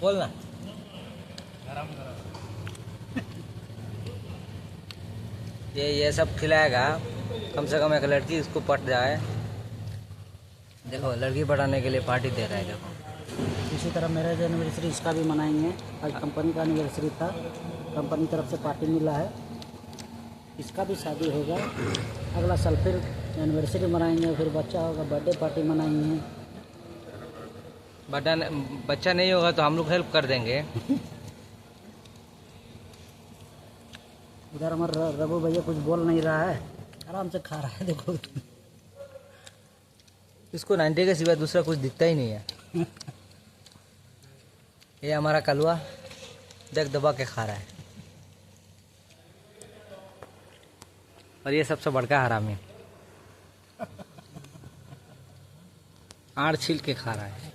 बोल ना। ये सब खिलाएगा, कम से कम एक लड़की इसको पट जाए। देखो लड़की पटाने के लिए पार्टी दे रहा है। देखो इसी तरह मैरिज एनिवर्सरी इसका भी मनाएंगे। आज कंपनी का एनिवर्सरी था, कंपनी तरफ से पार्टी मिला है, इसका भी शादी होगा। अगला साल फिर एनिवर्सरी मनाएंगे, फिर बच्चा होगा, बर्थडे पार्टी मनाएंगे। बच्चा नहीं होगा तो हम लोग हेल्प कर देंगे। उधर हमारा रघु भैया कुछ बोल नहीं रहा है, आराम से खा रहा है। देखो इसको 90 के सिवा दूसरा कुछ दिखता ही नहीं है। ये हमारा कलवा देख दबा के खा रहा है। और ये सबसे बड़का हरामी आड़ छील के खा रहा है।